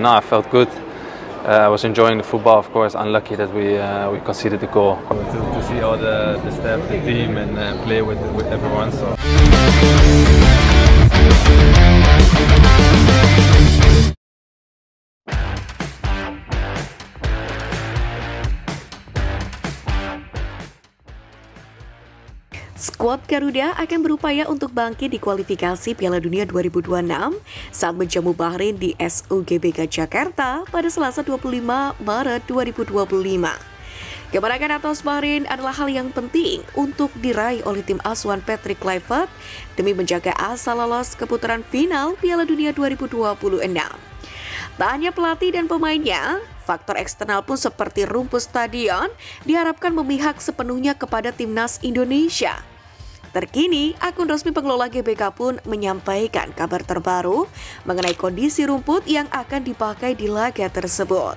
no, I felt good. I was enjoying the football, of course. Unlucky that we conceded the goal. To see all the staff, the team, and play with everyone. So. Skuad Garuda akan berupaya untuk bangkit di kualifikasi Piala Dunia 2026 saat menjamu Bahrain di SUGBK Jakarta pada Selasa 25 Maret 2025. Kemenangan atas Bahrain adalah hal yang penting untuk diraih oleh tim asuhan Patrick Kluivert demi menjaga asa lolos ke putaran final Piala Dunia 2026. Tak hanya pelatih dan pemainnya, faktor eksternal pun seperti rumput stadion diharapkan memihak sepenuhnya kepada timnas Indonesia. Terkini, akun resmi pengelola GBK pun menyampaikan kabar terbaru mengenai kondisi rumput yang akan dipakai di laga tersebut.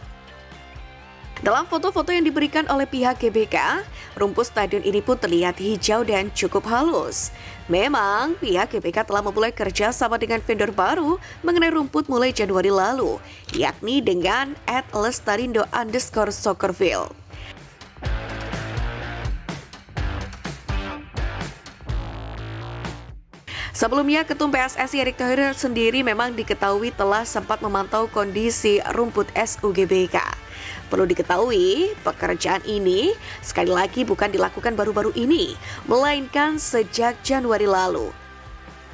Dalam foto-foto yang diberikan oleh pihak GBK, rumput stadion ini pun terlihat hijau dan cukup halus. Memang, pihak GBK telah memulai kerja sama dengan vendor baru mengenai rumput mulai Januari lalu, yakni dengan @lestarindo_soccerfield. Sebelumnya, Ketum PSSI Erick Thohir sendiri memang diketahui telah sempat memantau kondisi rumput SUGBK. Perlu diketahui, pekerjaan ini sekali lagi bukan dilakukan baru-baru ini, melainkan sejak Januari lalu.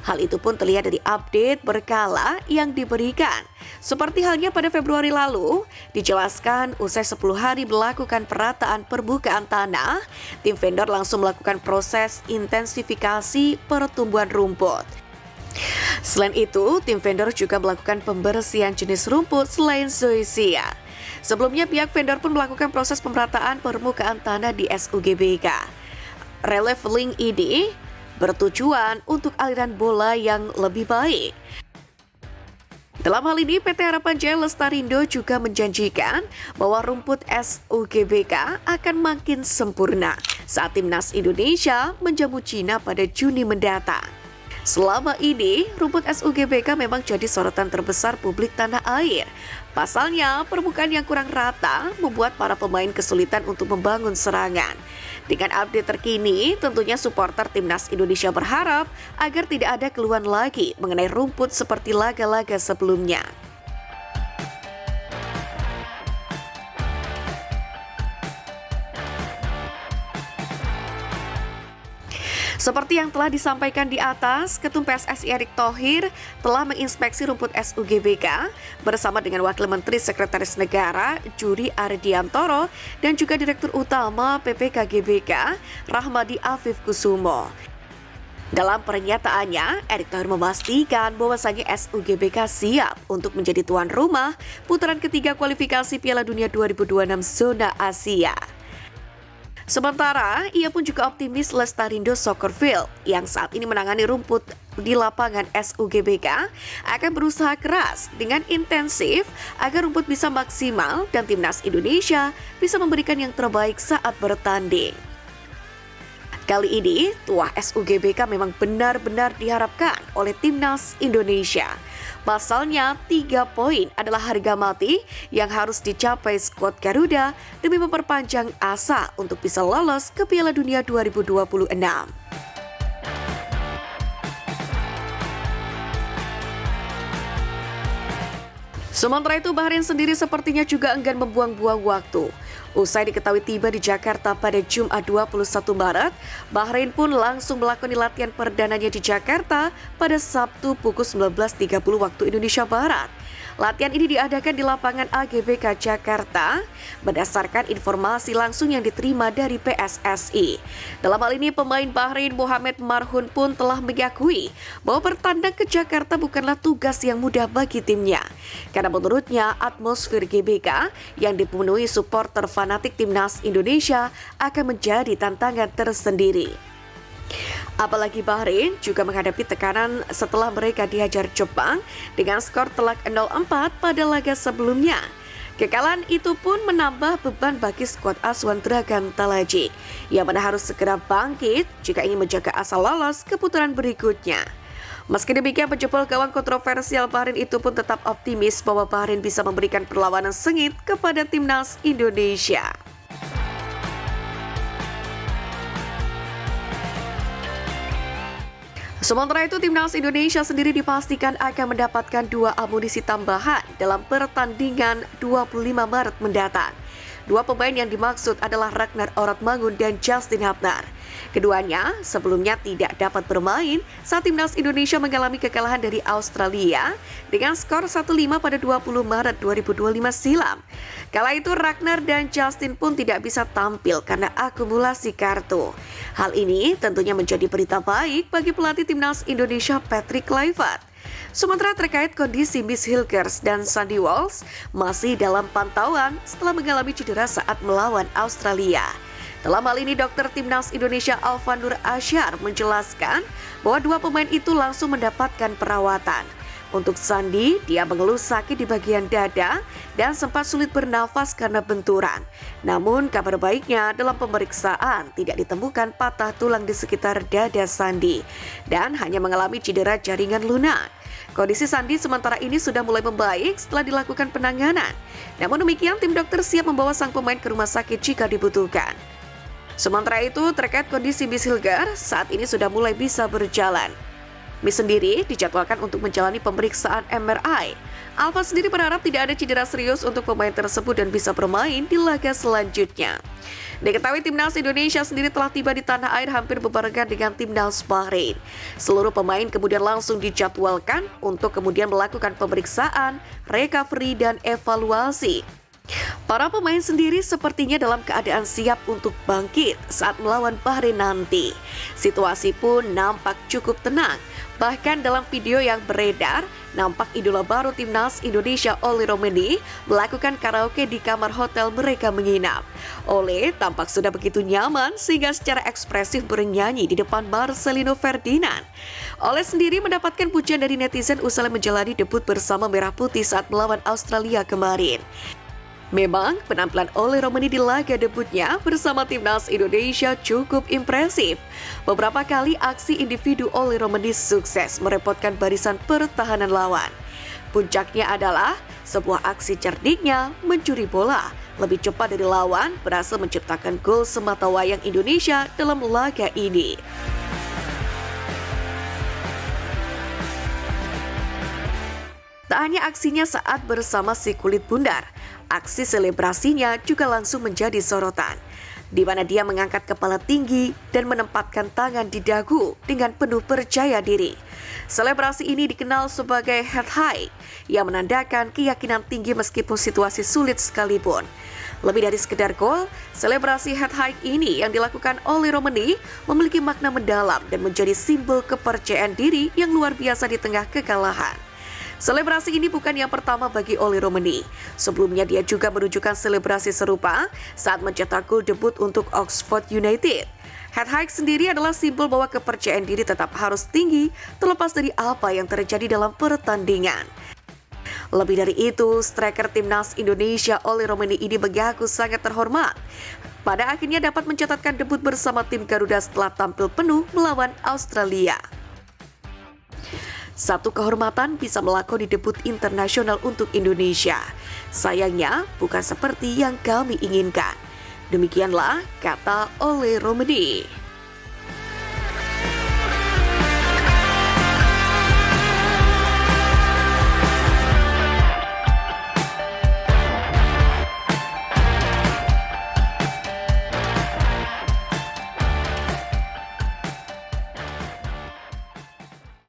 Hal itu pun terlihat dari update berkala yang diberikan. Seperti halnya pada Februari lalu, dijelaskan usai 10 hari melakukan perataan permukaan tanah, tim vendor langsung melakukan proses intensifikasi pertumbuhan rumput. Selain itu, tim vendor juga melakukan pembersihan jenis rumput selain zoysia. Sebelumnya, pihak vendor pun melakukan proses pemerataan permukaan tanah di SUGBK. Relief link ini bertujuan untuk aliran bola yang lebih baik. Dalam hal ini, PT Harapan Jaya Lestarindo juga menjanjikan bahwa rumput SUGBK akan makin sempurna saat timnas Indonesia menjamu Cina pada Juni mendatang. Selama ini, rumput SUGBK memang jadi sorotan terbesar publik tanah air. Pasalnya, permukaan yang kurang rata membuat para pemain kesulitan untuk membangun serangan. Dengan update terkini, tentunya supporter timnas Indonesia berharap agar tidak ada keluhan lagi mengenai rumput seperti laga-laga sebelumnya. Seperti yang telah disampaikan di atas, Ketum PSSI Erick Thohir telah menginspeksi rumput SUGBK bersama dengan Wakil Menteri Sekretaris Negara Juri Ardiantoro dan juga Direktur Utama PPK GBK Rahmadi Afif Kusumo. Dalam pernyataannya, Erick Thohir memastikan bahwasanya SUGBK siap untuk menjadi tuan rumah putaran ketiga kualifikasi Piala Dunia 2026 zona Asia. Sementara, ia pun juga optimis Lestarindo Soccerfield yang saat ini menangani rumput di lapangan SUGBK akan berusaha keras dengan intensif agar rumput bisa maksimal dan timnas Indonesia bisa memberikan yang terbaik saat bertanding. Kali ini, tuah SUGBK memang benar-benar diharapkan oleh timnas Indonesia. Pasalnya, 3 poin adalah harga mati yang harus dicapai skuad Garuda demi memperpanjang asa untuk bisa lolos ke Piala Dunia 2026. Sementara itu, Bahrain sendiri sepertinya juga enggan membuang-buang waktu. Usai diketahui tiba di Jakarta pada Jumat 21 Maret, Bahrain pun langsung melakoni latihan perdananya di Jakarta pada Sabtu pukul 19.30 waktu Indonesia Barat. Latihan ini diadakan di lapangan AGBK Jakarta berdasarkan informasi langsung yang diterima dari PSSI. Dalam hal ini, pemain Bahrain Mohamed Marhun pun telah mengakui bahwa bertandang ke Jakarta bukanlah tugas yang mudah bagi timnya. Karena menurutnya, atmosfer GBK yang dipenuhi supporter fanatik timnas Indonesia akan menjadi tantangan tersendiri. Apalagi Bahrain juga menghadapi tekanan setelah mereka dihajar Jepang dengan skor telak 0-4 pada laga sebelumnya. Kekalahan itu pun menambah beban bagi skuad asuhan Dragan Talajic yang mana harus segera bangkit jika ingin menjaga asa lolos ke putaran berikutnya. Meski demikian, penjebol gawang kontroversial Bahrain itu pun tetap optimis bahwa Bahrain bisa memberikan perlawanan sengit kepada timnas Indonesia. Sementara itu, timnas Indonesia sendiri dipastikan akan mendapatkan 2 amunisi tambahan dalam pertandingan 25 Maret mendatang. 2 pemain yang dimaksud adalah Ragnar Oratmangun dan Justin Hubner. Keduanya sebelumnya tidak dapat bermain saat timnas Indonesia mengalami kekalahan dari Australia dengan skor 1-5 pada 20 Maret 2025 silam. Kala itu Ragnar dan Justin pun tidak bisa tampil karena akumulasi kartu. Hal ini tentunya menjadi berita baik bagi pelatih timnas Indonesia Patrick Kluivert. Sementara terkait kondisi Miss Hilgers dan Sandy Walsh masih dalam pantauan setelah mengalami cedera saat melawan Australia. Dalam hal ini, dokter timnas Indonesia Alvan Nur Asyar menjelaskan bahwa 2 pemain itu langsung mendapatkan perawatan. Untuk Sandy, dia mengeluh sakit di bagian dada dan sempat sulit bernafas karena benturan. Namun kabar baiknya dalam pemeriksaan tidak ditemukan patah tulang di sekitar dada Sandy dan hanya mengalami cedera jaringan lunak. Kondisi Sandy sementara ini sudah mulai membaik setelah dilakukan penanganan. Namun demikian, tim dokter siap membawa sang pemain ke rumah sakit jika dibutuhkan. Sementara itu, terkait kondisi Miss Hilgers, saat ini sudah mulai bisa berjalan. Miss sendiri dijadwalkan untuk menjalani pemeriksaan MRI. Alva sendiri berharap tidak ada cedera serius untuk pemain tersebut dan bisa bermain di laga selanjutnya. Diketahui timnas Indonesia sendiri telah tiba di tanah air hampir berbarengan dengan timnas Bahrain. Seluruh pemain kemudian langsung dijadwalkan untuk kemudian melakukan pemeriksaan, recovery, dan evaluasi. Para pemain sendiri sepertinya dalam keadaan siap untuk bangkit saat melawan Bahrain nanti. Situasi pun nampak cukup tenang. Bahkan dalam video yang beredar, nampak idola baru timnas Indonesia Oleh Romeni melakukan karaoke di kamar hotel mereka menginap. Oleh tampak sudah begitu nyaman sehingga secara ekspresif bernyanyi di depan Marcelino Ferdinand. Oleh sendiri mendapatkan pujian dari netizen usai menjalani debut bersama Merah Putih saat melawan Australia kemarin. Memang penampilan Oleh Romeni di laga debutnya bersama timnas Indonesia cukup impresif. Beberapa kali aksi individu Oleh Romeni sukses merepotkan barisan pertahanan lawan. Puncaknya adalah sebuah aksi cerdiknya mencuri bola lebih cepat dari lawan berhasil menciptakan gol sematawayang Indonesia dalam laga ini. Tak hanya aksinya saat bersama si kulit bundar, aksi selebrasinya juga langsung menjadi sorotan, di mana dia mengangkat kepala tinggi dan menempatkan tangan di dagu dengan penuh percaya diri. Selebrasi ini dikenal sebagai head high, yang menandakan keyakinan tinggi meskipun situasi sulit sekalipun. Lebih dari sekedar gol, selebrasi head high ini yang dilakukan oleh Romeni memiliki makna mendalam dan menjadi simbol kepercayaan diri yang luar biasa di tengah kekalahan. Selebrasi ini bukan yang pertama bagi Oleh Romeni. Sebelumnya dia juga menunjukkan selebrasi serupa saat mencetak gol debut untuk Oxford United. Head high sendiri adalah simbol bahwa kepercayaan diri tetap harus tinggi terlepas dari apa yang terjadi dalam pertandingan. Lebih dari itu, striker timnas Indonesia Oleh Romeni ini mengaku sangat terhormat. Pada akhirnya dapat mencatatkan debut bersama tim Garuda setelah tampil penuh melawan Australia. Satu kehormatan bisa melakoni debut internasional untuk Indonesia. Sayangnya bukan seperti yang kami inginkan. Demikianlah kata Oleh Romeni.